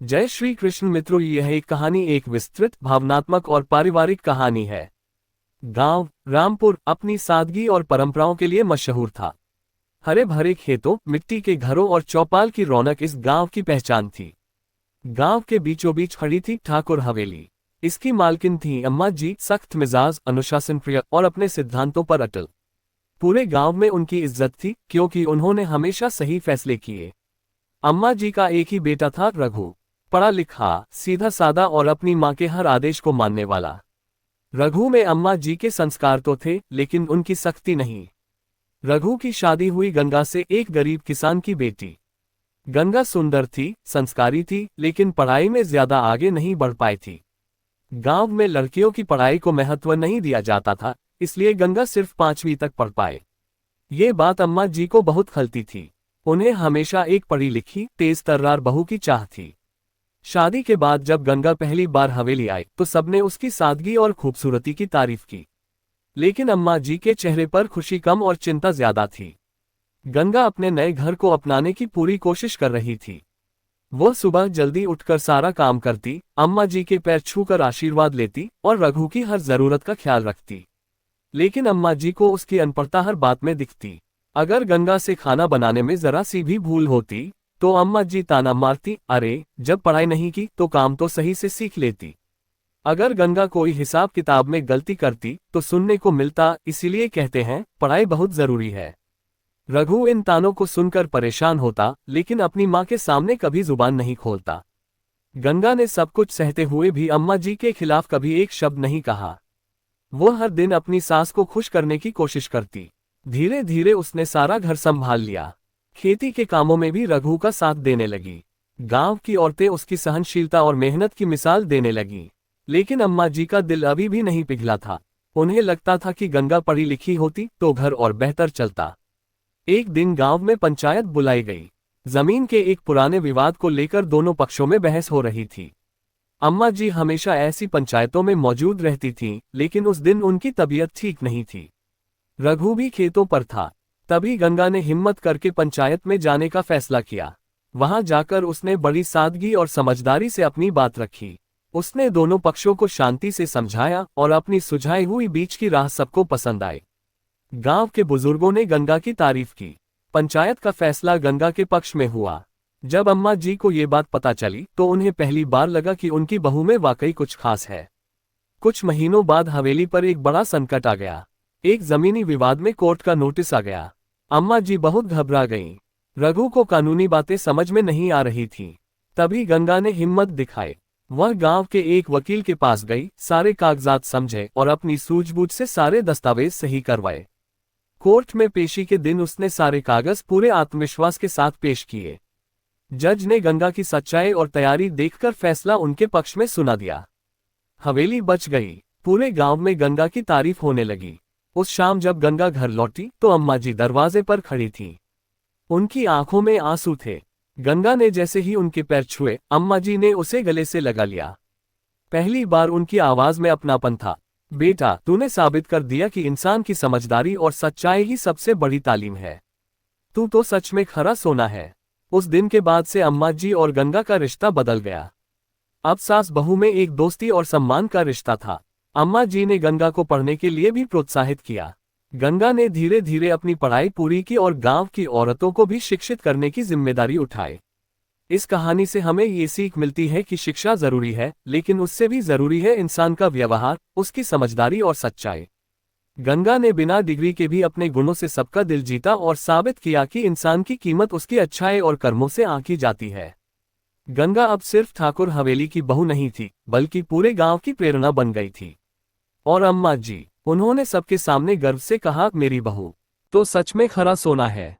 जय श्री कृष्ण मित्रों, यह एक कहानी एक विस्तृत भावनात्मक और पारिवारिक कहानी है। गांव रामपुर अपनी सादगी और परंपराओं के लिए मशहूर था। हरे भरे खेतों, मिट्टी के घरों और चौपाल की रौनक इस गांव की पहचान थी। गांव के बीचों बीच खड़ी थी ठाकुर हवेली। इसकी मालकिन थी अम्मा जी, सख्त मिजाज, अनुशासन प्रिय और अपने सिद्धांतों पर अटल। पूरे गांव में उनकी इज्जत थी क्योंकि उन्होंने हमेशा सही फैसले किए। अम्मा जी का एक ही बेटा था, रघु। पढ़ा लिखा, सीधा सादा और अपनी मां के हर आदेश को मानने वाला। रघु में अम्मा जी के संस्कार तो थे, लेकिन उनकी सख्ती नहीं। रघु की शादी हुई गंगा से, एक गरीब किसान की बेटी। गंगा सुंदर थी, संस्कारी थी, लेकिन पढ़ाई में ज्यादा आगे नहीं बढ़ पाई थी। गांव में लड़कियों की पढ़ाई को महत्व नहीं दिया जाता था, इसलिए गंगा सिर्फ 5वीं तक पढ़ पाए। ये बात अम्मा जी को बहुत खलती थी। उन्हें हमेशा एक पढ़ी लिखी, तेज तर्रार बहू की चाह थी। शादी के बाद जब गंगा पहली बार हवेली आई तो सबने उसकी सादगी और खूबसूरती की तारीफ की, लेकिन अम्मा जी के चेहरे पर खुशी कम और चिंता ज्यादा थी। गंगा अपने नए घर को अपनाने की पूरी कोशिश कर रही थी। वो सुबह जल्दी उठकर सारा काम करती, अम्मा जी के पैर छूकर आशीर्वाद लेती और रघु की हर जरूरत का ख्याल रखती। लेकिन अम्मा जी को उसकी अनपढ़ता हर बात में दिखती। अगर गंगा से खाना बनाने में जरा सी भी भूल होती तो अम्मा जी ताना मारती, अरे जब पढ़ाई नहीं की तो काम तो सही से सीख लेती। अगर गंगा कोई हिसाब किताब में गलती करती तो सुनने को मिलता, इसीलिए कहते हैं पढ़ाई बहुत जरूरी है। रघु इन तानों को सुनकर परेशान होता, लेकिन अपनी मां के सामने कभी जुबान नहीं खोलता। गंगा ने सब कुछ सहते हुए भी अम्मा जी के खिलाफ कभी एक शब्द नहीं कहा। वो हर दिन अपनी सास को खुश करने की कोशिश करती। धीरे धीरे उसने सारा घर संभाल लिया। खेती के कामों में भी रघु का साथ देने लगी। गांव की औरतें उसकी सहनशीलता और मेहनत की मिसाल देने लगी। लेकिन अम्मा जी का दिल अभी भी नहीं पिघला था। उन्हें लगता था कि गंगा पढ़ी लिखी होती तो घर और बेहतर चलता। एक दिन गांव में पंचायत बुलाई गई। जमीन के एक पुराने विवाद को लेकर दोनों पक्षों में बहस हो रही थी। अम्मा जी हमेशा ऐसी पंचायतों में मौजूद रहती थीं, लेकिन उस दिन उनकी तबीयत ठीक नहीं थी। रघु भी खेतों पर था। तभी गंगा ने हिम्मत करके पंचायत में जाने का फैसला किया। वहां जाकर उसने बड़ी सादगी और समझदारी से अपनी बात रखी। उसने दोनों पक्षों को शांति से समझाया और अपनी सुझाई हुई बीच की राह सबको पसंद आई। गांव के बुजुर्गों ने गंगा की तारीफ की। पंचायत का फैसला गंगा के पक्ष में हुआ। जब अम्मा जी को ये बात पता चली तो उन्हें पहली बार लगा कि उनकी बहू में वाकई कुछ खास है। कुछ महीनों बाद हवेली पर एक बड़ा संकट आ गया। एक जमीनी विवाद में कोर्ट का नोटिस आ गया। अम्मा जी बहुत घबरा गईं। रघु को कानूनी बातें समझ में नहीं आ रही थीं। तभी गंगा ने हिम्मत दिखाई। वह गांव के एक वकील के पास गई, सारे कागजात समझे और अपनी सूझबूझ से सारे दस्तावेज सही करवाए। कोर्ट में पेशी के दिन उसने सारे कागज पूरे आत्मविश्वास के साथ पेश किए। जज ने गंगा की सच्चाई और तैयारी देखकर फैसला उनके पक्ष में सुना दिया। हवेली बच गई। पूरे गांव में गंगा की तारीफ होने लगी। उस शाम जब गंगा घर लौटी तो अम्मा जी दरवाजे पर खड़ी थीं। उनकी आंखों में आंसू थे। गंगा ने जैसे ही उनके पैर छुए, अम्मा जी ने उसे गले से लगा लिया। पहली बार उनकी आवाज में अपनापन था। बेटा, तूने साबित कर दिया कि इंसान की समझदारी और सच्चाई ही सबसे बड़ी तालीम है। तू तो सच में खरा सोना है। उस दिन के बाद से अम्मा जी और गंगा का रिश्ता बदल गया। अब सास बहू में एक दोस्ती और सम्मान का रिश्ता था। अम्मा जी ने गंगा को पढ़ने के लिए भी प्रोत्साहित किया। गंगा ने धीरे धीरे अपनी पढ़ाई पूरी की और गांव की औरतों को भी शिक्षित करने की जिम्मेदारी उठाई। इस कहानी से हमें ये सीख मिलती है कि शिक्षा जरूरी है, लेकिन उससे भी जरूरी है इंसान का व्यवहार, उसकी समझदारी और सच्चाई। गंगा ने बिना डिग्री के भी अपने गुणों से सबका दिल जीता और साबित किया कि इंसान की कीमत उसकी अच्छाई और कर्मों से आंकी जाती है। गंगा अब सिर्फ ठाकुर हवेली की बहू नहीं थी, बल्कि पूरे गांव की प्रेरणा बन गई थी। और अम्मा जी, उन्होंने सबके सामने गर्व से कहा, मेरी बहू तो सच में खरा सोना है।